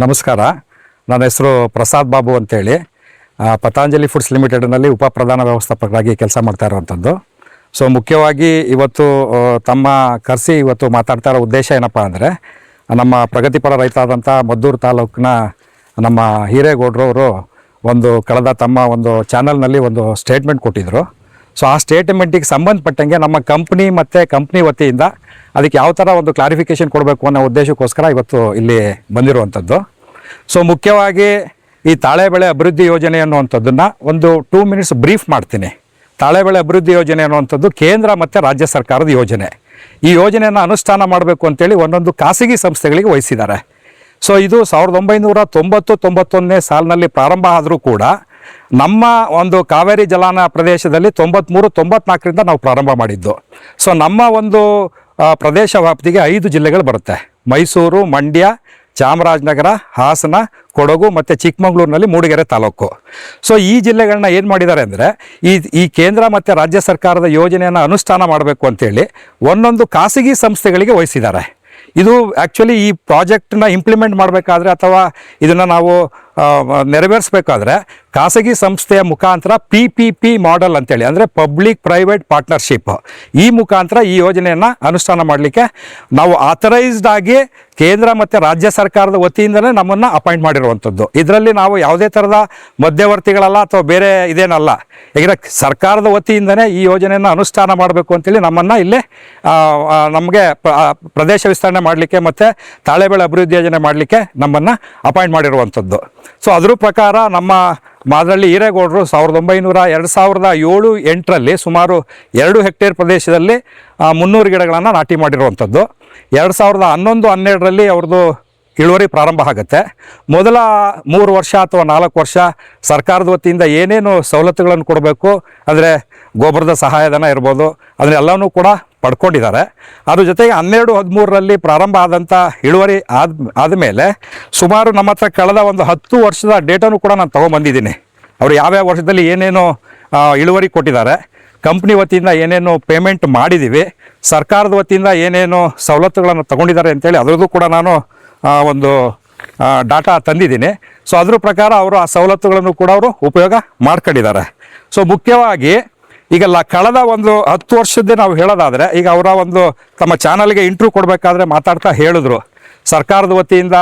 ನಮಸ್ಕಾರ. ನನ್ನ ಹೆಸರು ಪ್ರಸಾದ್ ಬಾಬು ಅಂತೇಳಿ ಪತಾಂಜಲಿ ಫುಡ್ಸ್ ಲಿಮಿಟೆಡ್ನಲ್ಲಿ ಉಪ ಪ್ರಧಾನ ವ್ಯವಸ್ಥಾಪಕರಾಗಿ ಕೆಲಸ ಮಾಡ್ತಾ ಇರುವಂಥದ್ದು. ಸೊ ಮುಖ್ಯವಾಗಿ ಇವತ್ತು ತಮ್ಮ ಕರೆಸಿ ಇವತ್ತು ಮಾತಾಡ್ತಾ ಇರೋ ಉದ್ದೇಶ ಏನಪ್ಪ ಅಂದರೆ, ನಮ್ಮ ಪ್ರಗತಿಪರ ರೈತ ಆದಂಥ ಮದ್ದೂರು ತಾಲೂಕಿನ ನಮ್ಮ ಹಿರೇಗೌಡರವರು ಕಳೆದ ತಮ್ಮ ಒಂದು ಚಾನಲ್ನಲ್ಲಿ ಒಂದು ಸ್ಟೇಟ್ಮೆಂಟ್ ಕೊಟ್ಟಿದ್ದರು. ಸೊ ಆ ಸ್ಟೇಟ್ಮೆಂಟಿಗೆ ಸಂಬಂಧಪಟ್ಟಂಗೆ ನಮ್ಮ ಕಂಪ್ನಿ ಮತ್ತು ಕಂಪ್ನಿ ವತಿಯಿಂದ ಅದಕ್ಕೆ ಯಾವ ಥರ ಒಂದು ಕ್ಲಾರಿಫಿಕೇಷನ್ ಕೊಡಬೇಕು ಅನ್ನೋ ಉದ್ದೇಶಕ್ಕೋಸ್ಕರ ಇವತ್ತು ಇಲ್ಲಿ ಬಂದಿರುವಂಥದ್ದು. ಸೊ ಮುಖ್ಯವಾಗಿ ಈ ತಾಳೆಬೆಳೆ ಅಭಿವೃದ್ಧಿ ಯೋಜನೆ ಅನ್ನುವಂಥದ್ದನ್ನು ಒಂದು 2 ಮಿನಿಟ್ಸ್ ಬ್ರೀಫ್ ಮಾಡ್ತೀನಿ. ತಾಳೆಬೆಳೆ ಅಭಿವೃದ್ಧಿ ಯೋಜನೆ ಅನ್ನುವಂಥದ್ದು ಕೇಂದ್ರ ಮತ್ತು ರಾಜ್ಯ ಸರ್ಕಾರದ ಯೋಜನೆ. ಈ ಯೋಜನೆಯನ್ನು ಅನುಷ್ಠಾನ ಮಾಡಬೇಕು ಅಂತೇಳಿ ಒಂದೊಂದು ಖಾಸಗಿ ಸಂಸ್ಥೆಗಳಿಗೆ ವಹಿಸಿದ್ದಾರೆ. ಸೊ ಇದು 1990-91ನೇ ಸಾಲಿನಲ್ಲಿ ಪ್ರಾರಂಭ ಆದರೂ ಕೂಡ ನಮ್ಮ ಒಂದು ಕಾವೇರಿ ಜಲಾನ ಪ್ರದೇಶದಲ್ಲಿ 93-94ರಿಂದ ನಾವು ಪ್ರಾರಂಭ ಮಾಡಿದ್ದು. ಸೊ ನಮ್ಮ ಒಂದು ಪ್ರದೇಶ ವ್ಯಾಪ್ತಿಗೆ 5 ಜಿಲ್ಲೆಗಳು ಬರುತ್ತೆ: ಮೈಸೂರು, ಮಂಡ್ಯ, ಚಾಮರಾಜನಗರ, ಹಾಸನ, ಕೊಡಗು ಮತ್ತು ಚಿಕ್ಕಮಗಳೂರಿನಲ್ಲಿ ಮೂಡಿಗೆರೆ ತಾಲೂಕು. ಸೊ ಈ ಜಿಲ್ಲೆಗಳನ್ನ ಏನು ಮಾಡಿದ್ದಾರೆ ಅಂದರೆ, ಈ ಕೇಂದ್ರ ಮತ್ತು ರಾಜ್ಯ ಸರ್ಕಾರದ ಯೋಜನೆಯನ್ನು ಅನುಷ್ಠಾನ ಮಾಡಬೇಕು ಅಂತೇಳಿ ಒಂದೊಂದು ಖಾಸಗಿ ಸಂಸ್ಥೆಗಳಿಗೆ ವಹಿಸಿದ್ದಾರೆ. ಇದು ಆ್ಯಕ್ಚುಲಿ ಈ ಪ್ರಾಜೆಕ್ಟನ್ನ ಇಂಪ್ಲಿಮೆಂಟ್ ಮಾಡಬೇಕಾದ್ರೆ ಅಥವಾ ಇದನ್ನು ನಾವು ನೆರವೇರಿಸಬೇಕಾದ್ರೆ ಖಾಸಗಿ ಸಂಸ್ಥೆಯ ಮುಖಾಂತರ PPP ಮಾಡೆಲ್ ಅಂತೇಳಿ, ಅಂದರೆ ಪಬ್ಲಿಕ್ ಪ್ರೈವೇಟ್ ಪಾರ್ಟ್ನರ್ಶಿಪ್, ಈ ಮುಖಾಂತರ ಈ ಯೋಜನೆಯನ್ನು ಅನುಷ್ಠಾನ ಮಾಡಲಿಕ್ಕೆ ನಾವು ಆಥರೈಸ್ಡ್ ಆಗಿ ಕೇಂದ್ರ ಮತ್ತು ರಾಜ್ಯ ಸರ್ಕಾರದ ವತಿಯಿಂದಲೇ ನಮ್ಮನ್ನು ಅಪಾಯಿಂಟ್ ಮಾಡಿರುವಂಥದ್ದು. ಇದರಲ್ಲಿ ನಾವು ಯಾವುದೇ ಥರದ ಮಧ್ಯವರ್ತಿಗಳಲ್ಲ ಅಥವಾ ಬೇರೆ ಇದೇನಲ್ಲ. ಈಗ ಸರ್ಕಾರದ ವತಿಯಿಂದನೇ ಈ ಯೋಜನೆಯನ್ನು ಅನುಷ್ಠಾನ ಮಾಡಬೇಕು ಅಂತೇಳಿ ನಮ್ಮನ್ನು ಇಲ್ಲೇ ನಮಗೆ ಪ್ರದೇಶ ವಿಸ್ತರಣೆ ಮಾಡಲಿಕ್ಕೆ ಮತ್ತು ತಾಳೆಬೆಳೆ ಅಭಿವೃದ್ಧಿ ಯೋಜನೆ ಮಾಡಲಿಕ್ಕೆ ನಮ್ಮನ್ನು ಅಪಾಯಿಂಟ್ ಮಾಡಿರುವಂಥದ್ದು. ಸೊ ಅದ್ರ ಪ್ರಕಾರ ನಮ್ಮ ಮಾದರಳ್ಳಿ ಹಿರೇಗೌಡರು 2007-8ರಲ್ಲಿ ಸುಮಾರು 2 ಹೆಕ್ಟೇರ್ ಪ್ರದೇಶದಲ್ಲಿ 300 ಗಿಡಗಳನ್ನು ನಾಟಿ ಮಾಡಿರುವಂಥದ್ದು. 2011-12ರಲ್ಲಿ ಅವ್ರದ್ದು ಇಳುವರಿ ಪ್ರಾರಂಭ ಆಗುತ್ತೆ. ಮೊದಲ 3 ವರ್ಷ ಅಥವಾ 4 ವರ್ಷ ಸರ್ಕಾರದ ವತಿಯಿಂದ ಏನೇನು ಸವಲತ್ತುಗಳನ್ನು ಕೊಡಬೇಕು, ಅಂದರೆ ಗೊಬ್ಬರದ ಸಹಾಯಧನ ಇರ್ಬೋದು, ಅದನ್ನೆಲ್ಲವೂ ಕೂಡ ಪಡ್ಕೊಂಡಿದ್ದಾರೆ. ಅದ್ರ ಜೊತೆಗೆ 12-13ರಲ್ಲಿ ಪ್ರಾರಂಭ ಆದಂಥ ಇಳುವರಿ ಆದಮೇಲೆ ಸುಮಾರು ನಮ್ಮ ಹತ್ರ ಕಳೆದ ಒಂದು 10 ವರ್ಷದ ಡೇಟಾನು ಕೂಡ ನಾನು ತೊಗೊಂಬಂದಿದ್ದೀನಿ. ಅವರು ಯಾವ್ಯಾವ ವರ್ಷದಲ್ಲಿ ಏನೇನು ಇಳುವರಿ ಕೊಟ್ಟಿದ್ದಾರೆ, ಕಂಪ್ನಿ ವತಿಯಿಂದ ಏನೇನು ಪೇಮೆಂಟ್ ಮಾಡಿದ್ದೀವಿ, ಸರ್ಕಾರದ ವತಿಯಿಂದ ಏನೇನು ಸವಲತ್ತುಗಳನ್ನು ತೊಗೊಂಡಿದ್ದಾರೆ ಅಂತೇಳಿ ಅದರದ್ದು ಕೂಡ ನಾನು ಒಂದು ಡಾಟಾ ತಂದಿದ್ದೀನಿ. ಸೊ ಅದ್ರ ಪ್ರಕಾರ ಅವರು ಆ ಸವಲತ್ತುಗಳನ್ನು ಕೂಡ ಅವರು ಉಪಯೋಗ ಮಾಡ್ಕೊಂಡಿದ್ದಾರೆ. ಸೊ ಮುಖ್ಯವಾಗಿ ಈಗ ಕಳೆದ ಒಂದು 10 ವರ್ಷದ್ದೇ ನಾವು ಹೇಳೋದಾದರೆ, ಈಗ ಅವರ ಒಂದು ತಮ್ಮ ಚಾನಲ್ಗೆ ಇಂಟ್ರ್ಯೂ ಕೊಡಬೇಕಾದ್ರೆ ಮಾತಾಡ್ತಾ ಹೇಳಿದ್ರು, ಸರ್ಕಾರದ ವತಿಯಿಂದ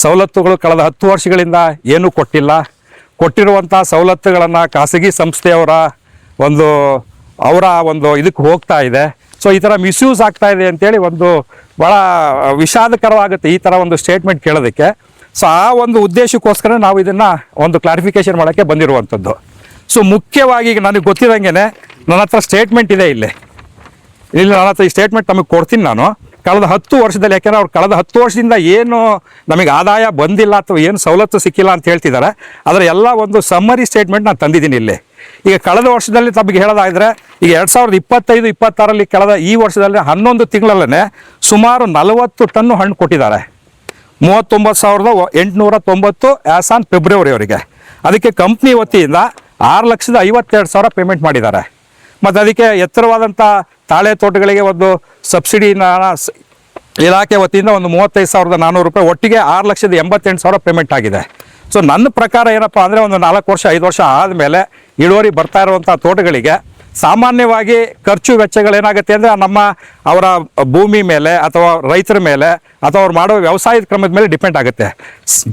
ಸವಲತ್ತುಗಳು ಕಳೆದ 10 ವರ್ಷಗಳಿಂದ ಏನೂ ಕೊಟ್ಟಿರುವಂಥ ಸವಲತ್ತುಗಳನ್ನು ಖಾಸಗಿ ಸಂಸ್ಥೆಯವರ ಅವರ ಇದಕ್ಕೆ ಹೋಗ್ತಾ ಇದೆ. ಸೊ ಈ ಥರ ಮಿಸ್ಯೂಸ್ ಆಗ್ತಾ ಇದೆ ಅಂತೇಳಿ ಭಾಳ ವಿಷಾದಕರವಾಗುತ್ತೆ ಈ ಥರ ಒಂದು ಸ್ಟೇಟ್ಮೆಂಟ್ ಕೇಳೋದಕ್ಕೆ. ಸೊ ಆ ಒಂದು ಉದ್ದೇಶಕ್ಕೋಸ್ಕರ ನಾವು ಇದನ್ನು ಒಂದು ಕ್ಲಾರಿಫಿಕೇಷನ್ ಮಾಡೋಕ್ಕೆ ಬಂದಿರುವಂಥದ್ದು. ಸೊ ಮುಖ್ಯವಾಗಿ ಈಗ ನನಗೆ ಗೊತ್ತಿರಂಗೆ ನನ್ನ ಹತ್ರ ಸ್ಟೇಟ್ಮೆಂಟ್ ಇದೆ ಇಲ್ಲಿ ನನ್ನ ಹತ್ರ ಈ ಸ್ಟೇಟ್ಮೆಂಟ್ ನಮಗೆ ಕೊಡ್ತೀನಿ ನಾನು. ಕಳೆದ 10 ವರ್ಷದಲ್ಲಿ, ಯಾಕೆಂದರೆ ಅವ್ರು ಕಳೆದ 10 ವರ್ಷದಿಂದ ಏನು ನಮಗೆ ಆದಾಯ ಬಂದಿಲ್ಲ ಅಥವಾ ಏನು ಸವಲತ್ತು ಸಿಕ್ಕಿಲ್ಲ ಅಂತ ಹೇಳ್ತಿದ್ದಾರೆ, ಅದರ ಎಲ್ಲ ಒಂದು ಸಮ್ಮರಿ ಸ್ಟೇಟ್ಮೆಂಟ್ ನಾನು ತಂದಿದ್ದೀನಿ ಇಲ್ಲಿ. ಈಗ ಕಳೆದ ವರ್ಷದಲ್ಲಿ ತಮಗೆ ಹೇಳೋದಾದರೆ, ಈಗ 2025-26ರಲ್ಲಿ ಈ ವರ್ಷದಲ್ಲಿ 11 ತಿಂಗಳಲ್ಲೇ ಸುಮಾರು 40 ಟನ್ನು ಹಣ್ಣು ಕೊಟ್ಟಿದ್ದಾರೆ. 39,890 ಆ್ಯಸ್ ಆನ್ ಫೆಬ್ರವರಿವರೆಗೆ. ಅದಕ್ಕೆ ಕಂಪ್ನಿ ವತಿಯಿಂದ 6,52,000 ಪೇಮೆಂಟ್ ಮಾಡಿದ್ದಾರೆ. ಮತ್ತು ಅದಕ್ಕೆ ಎತ್ತರವಾದಂಥ ತಾಳೆ ತೋಟಗಳಿಗೆ ಒಂದು ಸಬ್ಸಿಡಿನ ಇಲಾಖೆ ವತಿಯಿಂದ ಒಂದು 35,400 ರೂಪಾಯಿ, ಒಟ್ಟಿಗೆ 6,88,000 ಪೇಮೆಂಟ್ ಆಗಿದೆ. ಸೊ ನನ್ನ ಪ್ರಕಾರ ಏನಪ್ಪ ಅಂದರೆ, ಒಂದು 4 ವರ್ಷ 5 ವರ್ಷ ಆದಮೇಲೆ ಇಳುವರಿ ಬರ್ತಾ ಇರುವಂಥ ತೋಟಗಳಿಗೆ ಸಾಮಾನ್ಯವಾಗಿ ಖರ್ಚು ವೆಚ್ಚಗಳೇನಾಗುತ್ತೆ ಅಂದರೆ, ಅವರ ಭೂಮಿ ಮೇಲೆ ಅಥವಾ ರೈತರ ಮೇಲೆ ಅಥವಾ ಅವ್ರು ಮಾಡೋ ವ್ಯವಸಾಯದ ಕ್ರಮದ ಮೇಲೆ ಡಿಪೆಂಡ್ ಆಗುತ್ತೆ.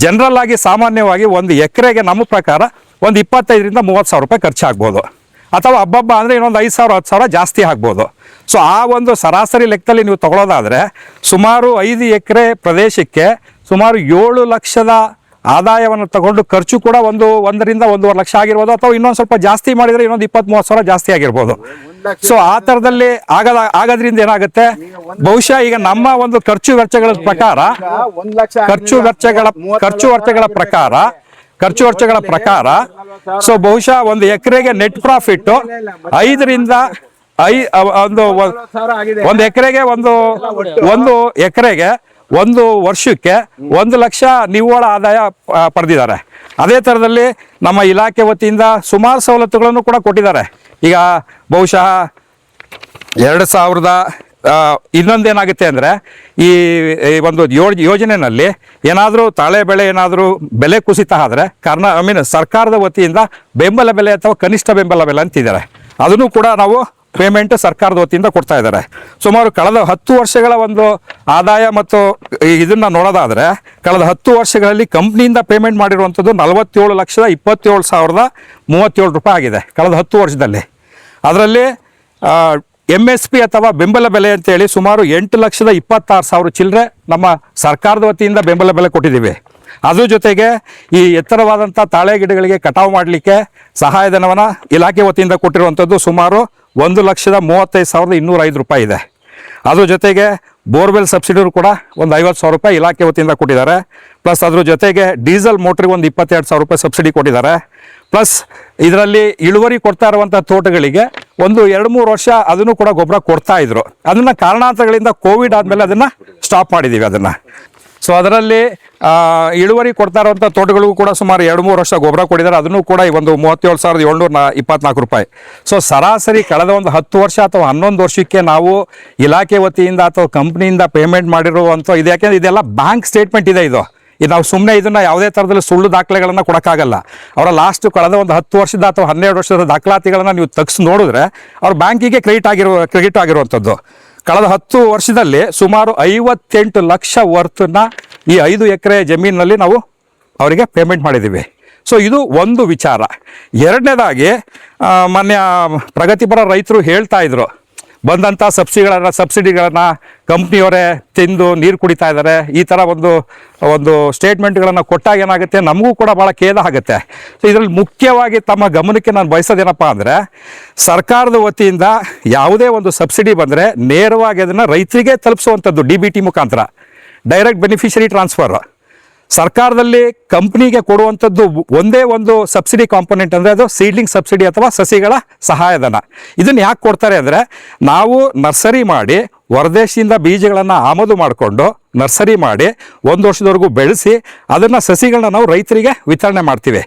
ಜನರಲ್ ಆಗಿ ಸಾಮಾನ್ಯವಾಗಿ ಒಂದು ಎಕರೆಗೆ ನಮ್ಮ ಪ್ರಕಾರ ಒಂದು 25,000-30,000 ರೂಪಾಯಿ ಖರ್ಚಾಗ್ಬೋದು, ಅಥವಾ ಹಬ್ಬ ಅಂದರೆ ಇನ್ನೊಂದು 5,000-10,000 ಜಾಸ್ತಿ ಆಗ್ಬೋದು. ಸೊ ಆ ಒಂದು ಸರಾಸರಿ ಲೆಕ್ಕದಲ್ಲಿ ನೀವು ತಗೊಳ್ಳೋದಾದರೆ ಸುಮಾರು 5 ಎಕರೆ ಪ್ರದೇಶಕ್ಕೆ ಸುಮಾರು 7 ಲಕ್ಷದ ಆದಾಯವನ್ನು ತಗೊಂಡು ಖರ್ಚು ಕೂಡ 1-1.5 ಲಕ್ಷ ಆಗಿರ್ಬೋದು, ಅಥವಾ ಇನ್ನೊಂದು ಸ್ವಲ್ಪ ಜಾಸ್ತಿ ಮಾಡಿದರೆ ಇನ್ನೊಂದು 20-30,000 ಜಾಸ್ತಿ ಆಗಿರ್ಬೋದು. ಸೊ ಆ ಥರದಲ್ಲಿ ಆಗೋದ್ರಿಂದ ಏನಾಗುತ್ತೆ, ಬಹುಶಃ ಈಗ ನಮ್ಮ ಒಂದು ಖರ್ಚು ವೆಚ್ಚಗಳ ಪ್ರಕಾರ ಸೊ ಬಹುಶಃ ಒಂದು ಎಕರೆಗೆ ನೆಟ್ ಪ್ರಾಫಿಟ್ 5ರಿಂದ ಒಂದು ಎಕರೆಗೆ ಒಂದು ವರ್ಷಕ್ಕೆ 1 ಲಕ್ಷ ನಿವ್ವಳ ಆದಾಯ ಪಡೆದಿದ್ದಾರೆ. ಅದೇ ಥರದಲ್ಲಿ ನಮ್ಮ ಇಲಾಖೆ ವತಿಯಿಂದ ಸುಮಾರು ಸವಲತ್ತುಗಳನ್ನು ಕೂಡ ಕೊಟ್ಟಿದ್ದಾರೆ. ಈಗ ಬಹುಶಃ ಇನ್ನೊಂದೇನಾಗುತ್ತೆ ಅಂದರೆ ಈ ಒಂದು ಯೋಜನೆಯಲ್ಲಿ ಏನಾದರೂ ತಾಳೆ ಬೆಳೆ ಏನಾದರೂ ಬೆಲೆ ಕುಸಿತ ಆದರೆ ಸರ್ಕಾರದ ವತಿಯಿಂದ ಬೆಂಬಲ ಬೆಲೆ ಅಥವಾ ಕನಿಷ್ಠ ಬೆಂಬಲ ಬೆಲೆ ಅಂತಿದ್ದಾರೆ, ಅದನ್ನು ಕೂಡ ನಾವು ಪೇಮೆಂಟ್ ಸರ್ಕಾರದ ವತಿಯಿಂದ ಕೊಡ್ತಾ ಇದ್ದಾರೆ. ಸುಮಾರು ಕಳೆದ 10 ವರ್ಷಗಳ ಒಂದು ಆದಾಯ ಮತ್ತು ಇದನ್ನು ನೋಡೋದಾದರೆ ಕಳೆದ 10 ವರ್ಷಗಳಲ್ಲಿ ಕಂಪ್ನಿಯಿಂದ ಪೇಮೆಂಟ್ ಮಾಡಿರುವಂಥದ್ದು 47,27,037 ರೂಪಾಯಿ ಆಗಿದೆ ಕಳೆದ 10 ವರ್ಷದಲ್ಲಿ. ಅದರಲ್ಲಿ MSP ಅಥವಾ ಬೆಂಬಲ ಬೆಲೆ ಅಂತೇಳಿ ಸುಮಾರು 8,26,000 ಚಿಲ್ಲರೆ ನಮ್ಮ ಸರ್ಕಾರದ ವತಿಯಿಂದ ಬೆಂಬಲ ಬೆಲೆ ಕೊಟ್ಟಿದ್ದೀವಿ. ಅದ್ರ ಜೊತೆಗೆ ಈ ಎತ್ತರವಾದಂಥ ತಾಳೆ ಗಿಡಗಳಿಗೆ ಕಟಾವು ಮಾಡಲಿಕ್ಕೆ ಸಹಾಯಧನವನ್ನು ಇಲಾಖೆ ವತಿಯಿಂದ ಕೊಟ್ಟಿರುವಂಥದ್ದು ಸುಮಾರು 1,35,205 ರೂಪಾಯಿ ಇದೆ. ಅದ್ರ ಜೊತೆಗೆ ಬೋರ್ವೆಲ್ ಸಬ್ಸಿಡಿ ಕೂಡ ಒಂದು 50,000 ರೂಪಾಯಿ ಇಲಾಖೆ ವತಿಯಿಂದ ಕೊಟ್ಟಿದ್ದಾರೆ. ಪ್ಲಸ್ ಅದ್ರ ಜೊತೆಗೆ ಡೀಸೆಲ್ ಮೋಟ್ರಿಗೆ ಒಂದು 22,000 ರೂಪಾಯಿ ಸಬ್ಸಿಡಿ ಕೊಟ್ಟಿದ್ದಾರೆ. ಪ್ಲಸ್ ಇದರಲ್ಲಿ ಇಳುವರಿ ಕೊಡ್ತಾ ಇರುವಂಥ ತೋಟಗಳಿಗೆ ಒಂದು 2-3 ವರ್ಷ ಅದನ್ನು ಕೂಡ ಗೊಬ್ಬರ ಕೊಡ್ತಾ ಇದ್ರು. ಅದನ್ನು ಕಾರಣಾಂತರಗಳಿಂದ ಕೋವಿಡ್ ಆದಮೇಲೆ ಅದನ್ನು ಸ್ಟಾಪ್ ಮಾಡಿದ್ದೀವಿ ಅದನ್ನು. ಸೊ ಅದರಲ್ಲಿ ಇಳುವರಿ ಕೊಡ್ತಾ ಇರುವಂಥ ತೋಟಗಳಿಗೂ ಕೂಡ ಸುಮಾರು 2-3 ವರ್ಷ ಗೊಬ್ಬರ ಕೊಟ್ಟಿದ್ದಾರೆ. ಅದನ್ನು ಕೂಡ ಒಂದು 37,724 ರೂಪಾಯಿ. ಸೊ ಸರಾಸರಿ ಕಳೆದ ಒಂದು 10 ವರ್ಷ ಅಥವಾ 11 ವರ್ಷಕ್ಕೆ ನಾವು ಇಲಾಖೆ ವತಿಯಿಂದ ಅಥವಾ ಕಂಪ್ನಿಯಿಂದ ಪೇಮೆಂಟ್ ಮಾಡಿರುವಂಥ ಇದು, ಯಾಕೆಂದರೆ ಇದೆಲ್ಲ ಬ್ಯಾಂಕ್ ಸ್ಟೇಟ್ಮೆಂಟ್ ಇದೆ. ಇದು ನಾವು ಸುಮ್ಮನೆ ಇದನ್ನು ಯಾವುದೇ ಥರದಲ್ಲಿ ಸುಳ್ಳು ದಾಖಲೆಗಳನ್ನು ಕೊಡೋಕ್ಕಾಗಲ್ಲ. ಅವರ ಲಾಸ್ಟ್ ಕಳೆದ ಒಂದು 10 ವರ್ಷದ ಅಥವಾ 12 ವರ್ಷದ ದಾಖಲಾತಿಗಳನ್ನು ನೀವು ತೆಗೆಸಿ ನೋಡಿದ್ರೆ ಅವ್ರ ಬ್ಯಾಂಕಿಗೆ ಕ್ರೆಡಿಟ್ ಆಗಿರುವಂಥದ್ದು. ಕಳೆದ 10 ವರ್ಷದಲ್ಲಿ ಸುಮಾರು 58 ಲಕ್ಷ ವರ್ತನ್ನ ಈ 5 ಎಕರೆ ಜಮೀನಿನಲ್ಲಿ ನಾವು ಅವರಿಗೆ ಪೇಮೆಂಟ್ ಮಾಡಿದ್ದೀವಿ. ಸೊ ಇದು ಒಂದು ವಿಚಾರ. ಎರಡನೇದಾಗಿ ಮಾನ್ಯ ಪ್ರಗತಿಪರ ರೈತರು ಹೇಳ್ತಾ ಇದ್ರು, ಬಂದಂಥ ಸಬ್ಸಿಡಿಗಳನ್ನು ಕಂಪ್ನಿಯವರೇ ತಿಂದು ನೀರು ಕುಡಿತಾ ಇದ್ದಾರೆ. ಈ ಥರ ಒಂದು ಸ್ಟೇಟ್ಮೆಂಟ್ಗಳನ್ನು ಕೊಟ್ಟಾಗ ಏನಾಗುತ್ತೆ, ನಮಗೂ ಕೂಡ ಭಾಳ ಖೇದ ಆಗುತ್ತೆ. ಸೊ ಇದರಲ್ಲಿ ಮುಖ್ಯವಾಗಿ ತಮ್ಮ ಗಮನಕ್ಕೆ ನಾನು ಬಯಸೋದೇನಪ್ಪ ಅಂದರೆ, ಸರ್ಕಾರದ ವತಿಯಿಂದ ಯಾವುದೇ ಒಂದು ಸಬ್ಸಿಡಿ ಬಂದರೆ ನೇರವಾಗಿ ಅದನ್ನು ರೈತರಿಗೆ ತಲುಪಿಸುವಂಥದ್ದು DBT ಮುಖಾಂತರ, ಡೈರೆಕ್ಟ್ ಬೆನಿಫಿಷರಿ ಟ್ರಾನ್ಸ್ಫರ್. ಸರ್ಕಾರದಲ್ಲಿ ಕಂಪ್ನಿಗೆ ಕೊಡುವಂಥದ್ದು ಒಂದೇ ಒಂದು ಸಬ್ಸಿಡಿ ಕಾಂಪೊನೆಂಟ್ ಅಂದರೆ ಅದು ಸೀಡ್ಲಿಂಗ್ ಸಬ್ಸಿಡಿ ಅಥವಾ ಸಸಿಗಳ ಸಹಾಯಧನ. ಇದನ್ನು ಯಾಕೆ ಕೊಡ್ತಾರೆ ಅಂದರೆ, ನಾವು ನರ್ಸರಿ ಮಾಡಿ ಹೊರದೇಶದಿಂದ ಬೀಜಗಳನ್ನು ಆಮದು ಮಾಡಿಕೊಂಡು ನರ್ಸರಿ ಮಾಡಿ 1 ವರ್ಷದವರೆಗೂ ಬೆಳೆಸಿ ಅದನ್ನು ಸಸಿಗಳನ್ನ ನಾವು ರೈತರಿಗೆ ವಿತರಣೆ ಮಾಡ್ತೀವಿ.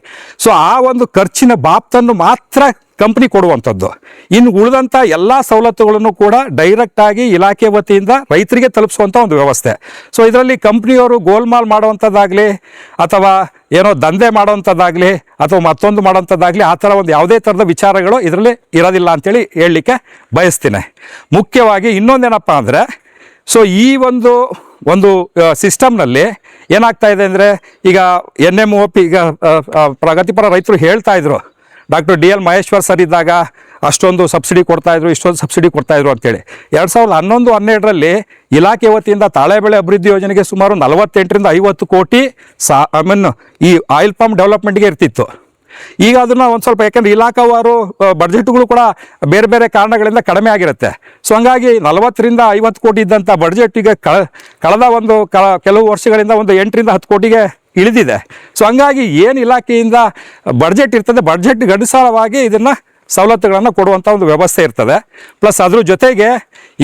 ಸೊ ಆ ಒಂದು ಖರ್ಚಿನ ಬಾಬ್ತನ್ನು ಮಾತ್ರ ಕಂಪ್ನಿ ಕೊಡುವಂಥದ್ದು. ಇನ್ನು ಉಳಿದಂಥ ಎಲ್ಲ ಸವಲತ್ತುಗಳನ್ನು ಕೂಡ ಡೈರೆಕ್ಟಾಗಿ ಇಲಾಖೆ ವತಿಯಿಂದ ರೈತರಿಗೆ ತಲುಪಿಸುವಂಥ ಒಂದು ವ್ಯವಸ್ಥೆ. ಸೊ ಇದರಲ್ಲಿ ಕಂಪ್ನಿಯವರು ಗೋಲ್ಮಾಲ್ ಮಾಡುವಂಥದ್ದಾಗಲಿ ಅಥವಾ ಏನೋ ದಂಧೆ ಮಾಡುವಂಥದ್ದಾಗಲಿ ಅಥವಾ ಮತ್ತೊಂದು ಮಾಡುವಂಥದ್ದಾಗಲಿ ಆ ಥರ ಒಂದು ಯಾವುದೇ ಥರದ ವಿಚಾರಗಳು ಇದರಲ್ಲಿ ಇರೋದಿಲ್ಲ ಅಂತೇಳಿ ಹೇಳಲಿಕ್ಕೆ ಬಯಸ್ತೀನಿ. ಮುಖ್ಯವಾಗಿ ಇನ್ನೊಂದೇನಪ್ಪ ಅಂದರೆ, ಸೊ ಈ ಒಂದು ಸಿಸ್ಟಮ್ನಲ್ಲಿ ಏನಾಗ್ತಾ ಇದೆ ಅಂದರೆ, ಈಗ NMOP ಈಗ ಪ್ರಗತಿಪರ ರೈತರು ಹೇಳ್ತಾ ಇದ್ರು, ಡಾಕ್ಟರ್ DL ಮಹೇಶ್ವರ್ ಸರ್ ಇದ್ದಾಗ ಅಷ್ಟೊಂದು ಸಬ್ಸಿಡಿ ಕೊಡ್ತಾಯಿದ್ರು, ಇಷ್ಟೊಂದು ಸಬ್ಸಿಡಿ ಕೊಡ್ತಾಯಿದ್ರು ಅಂತೇಳಿ. 2011-12ರಲ್ಲಿ ಇಲಾಖೆ ವತಿಯಿಂದ ತಾಳೆ ಬೆಳೆ ಅಭಿವೃದ್ಧಿ ಯೋಜನೆಗೆ ಸುಮಾರು 48-50 ಕೋಟಿ ಈ ಆಯಿಲ್ ಪಾಮ್ ಡೆವಲಪ್ಮೆಂಟ್ಗೆ ಇರ್ತಿತ್ತು. ಈಗ ಅದನ್ನು ಒಂದು ಸ್ವಲ್ಪ, ಯಾಕೆಂದರೆ ಇಲಾಖಾವಾರು ಬಡ್ಜೆಟ್ಗಳು ಕೂಡ ಬೇರೆ ಬೇರೆ ಕಾರಣಗಳಿಂದ ಕಡಿಮೆ ಆಗಿರುತ್ತೆ. ಸೊ ಹಂಗಾಗಿ 40-50 ಕೋಟಿ ಇದ್ದಂಥ ಬಡ್ಜೆಟ್ಟಿಗೆ ಕಳೆದ ಕೆಲವು ವರ್ಷಗಳಿಂದ ಒಂದು 8-10 ಕೋಟಿಗೆ ಇಳಿದಿದೆ. ಸೊ ಹಂಗಾಗಿ ಏನು ಇಲಾಖೆಯಿಂದ ಬಡ್ಜೆಟ್ ಇರ್ತದೆ, ಬಡ್ಜೆಟ್ಗೆ ಅನುಸಾರವಾಗಿ ಇದನ್ನು ಸವಲತ್ತುಗಳನ್ನು ಕೊಡುವಂಥ ಒಂದು ವ್ಯವಸ್ಥೆ ಇರ್ತದೆ. ಪ್ಲಸ್ ಅದ್ರ ಜೊತೆಗೆ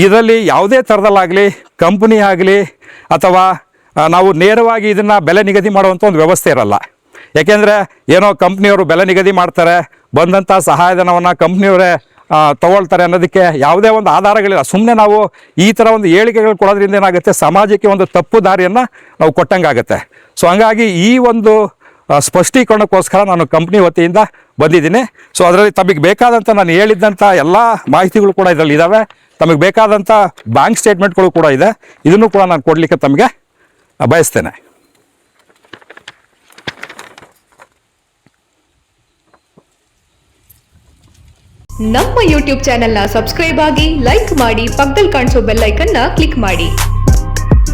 ಇದರಲ್ಲಿ ಯಾವುದೇ ಥರದಲ್ಲಾಗಲಿ ಕಂಪ್ನಿ ಆಗಲಿ ಅಥವಾ ನಾವು ನೇರವಾಗಿ ಇದನ್ನು ಬೆಲೆ ನಿಗದಿ ಮಾಡುವಂಥ ಒಂದು ವ್ಯವಸ್ಥೆ ಇರಲ್ಲ. ಯಾಕೆಂದರೆ ಏನೋ ಕಂಪ್ನಿಯವರು ಬೆಲೆ ನಿಗದಿ ಮಾಡ್ತಾರೆ, ಬಂದಂಥ ಸಹಾಯಧನವನ್ನು ಕಂಪ್ನಿಯವರೇ ತಗೊಳ್ತಾರೆ ಅನ್ನೋದಕ್ಕೆ ಯಾವುದೇ ಒಂದು ಆಧಾರಗಳಿಲ್ಲ. ಸುಮ್ಮನೆ ನಾವು ಈ ಥರ ಒಂದು ಹೇಳಿಕೆಗಳು ಕೊಡೋದ್ರಿಂದ ಏನಾಗುತ್ತೆ, ಸಮಾಜಕ್ಕೆ ಒಂದು ತಪ್ಪು ದಾರಿಯನ್ನು ನಾವು ಕೊಟ್ಟಂಗಾಗುತ್ತೆ. ಸೊ ಹಂಗಾಗಿ ಈ ಒಂದು ಸ್ಪಷ್ಟೀಕರಣಕ್ಕೋಸ್ಕರ ನಾನು ಕಂಪ್ನಿ ವತಿಯಿಂದ ಬಂದಿದ್ದೀನಿ. ಸೊ ಅದರಲ್ಲಿ ತಮಗೆ ಬೇಕಾದಂಥ ನಾನು ಹೇಳಿದ್ದಂಥ ಎಲ್ಲ ಮಾಹಿತಿಗಳು ಕೂಡ ಇದರಲ್ಲಿ ಇದ್ದಾವೆ. ತಮಗೆ ಬೇಕಾದಂಥ ಬ್ಯಾಂಕ್ ಸ್ಟೇಟ್ಮೆಂಟ್ಗಳು ಕೂಡ ಇದೆ. ಇದನ್ನು ಕೂಡ ನಾನು ಕೊಡಲಿಕ್ಕೆ ತಮಗೆ ಬಯಸ್ತೇನೆ. ನಮ್ಮ ಯೂಟ್ಯೂಬ್ ಚಾನೆಲ್ನ ಸಬ್ಸ್ಕ್ರೈಬ್ ಆಗಿ, ಲೈಕ್ ಮಾಡಿ, ಪಕ್ಕದಲ್ಲಿ ಕಾಣಿಸೋ ಬೆಲ್ ಐಕನ್ನ ಕ್ಲಿಕ್ ಮಾಡಿ.